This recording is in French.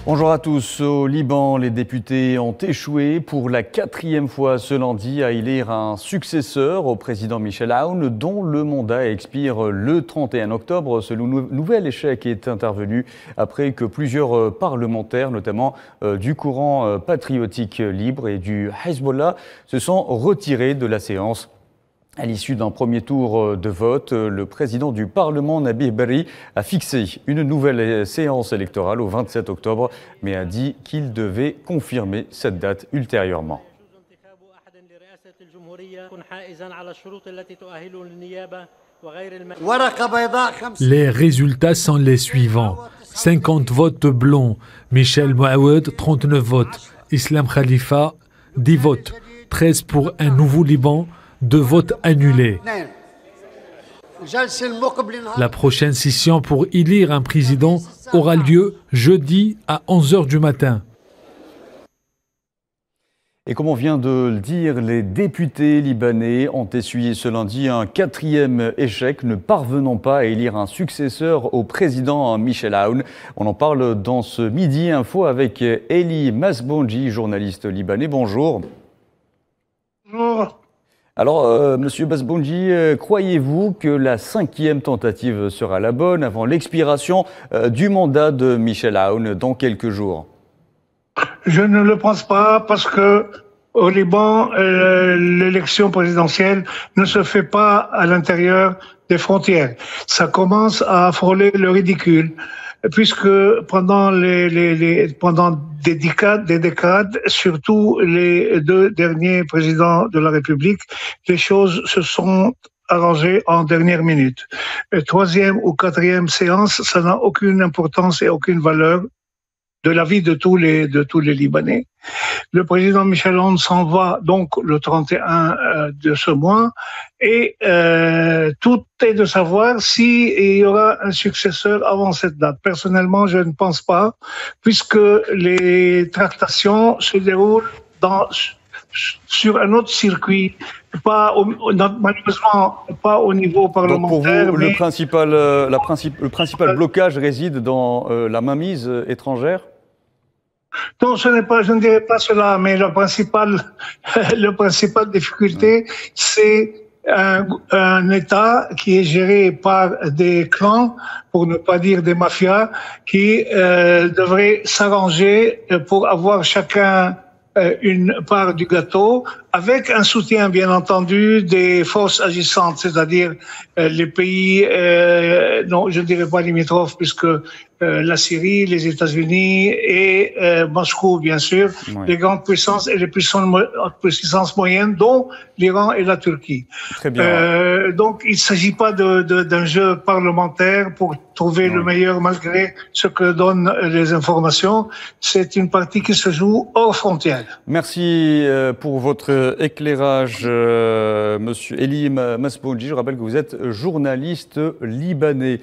Bonjour à tous. Au Liban, les députés ont échoué pour la 4e fois ce lundi à élire un successeur au président Michel Aoun, dont le mandat expire le 31 octobre. Ce nouvel échec est intervenu après que plusieurs parlementaires, notamment du courant patriotique libre et du Hezbollah, se sont retirés de la séance. À l'issue d'un premier tour de vote, le président du Parlement, Nabih Berri, a fixé une nouvelle séance électorale au 27 octobre, mais a dit qu'il devait confirmer cette date ultérieurement. Les résultats sont les suivants. 50 votes blancs, Michel Mouawad, 39 votes, Islam Khalifa, 10 votes, 13 pour un nouveau Liban, 2 votes annulés. La prochaine session pour élire un président aura lieu jeudi à 11h du matin. Et comme on vient de le dire, les députés libanais ont essuyé ce lundi un 4e échec, ne parvenant pas à élire un successeur au président Michel Aoun. On en parle dans ce Midi Info avec Eli Masbonji, journaliste libanais. Bonjour. Bonjour. Alors, Monsieur Masbonji, croyez-vous que la 5e tentative sera la bonne avant l'expiration du mandat de Michel Aoun dans quelques jours? Je ne le pense pas parce que au Liban, l'élection présidentielle ne se fait pas à l'intérieur des frontières. Ça commence à frôler le ridicule, puisque pendant pendant des décades, surtout les 2 derniers présidents de la République, les choses se sont arrangées en dernière minute. 3e ou 4e séance, ça n'a aucune importance et aucune valeur de la vie de tous les Libanais. Le président Michel Aoun s'en va donc le 31 de ce mois et tout est de savoir s'il y aura un successeur avant cette date. Personnellement, je ne pense pas, puisque les tractations se déroulent sur un autre circuit, malheureusement pas au niveau parlementaire. Donc pour vous, le principal blocage réside dans la mainmise étrangère? Non, je ne dirais pas cela, mais la principale difficulté, c'est un État qui est géré par des clans, pour ne pas dire des mafias, qui devraient s'arranger pour avoir chacun une part du gâteau, avec un soutien, bien entendu, des forces agissantes, c'est-à-dire les pays, non, je ne dirais pas limitrophes, puisque la Syrie, les États-Unis et Moscou, bien sûr, Ouais. les grandes puissances et les puissances moyennes, dont l'Iran et la Turquie. Très bien. Donc, il ne s'agit pas d'un jeu parlementaire pour trouver le meilleur malgré ce que donnent les informations. C'est une partie qui se joue hors frontières. Merci pour votre éclairage, Monsieur Eli Masbonji. Je rappelle que vous êtes journaliste libanais.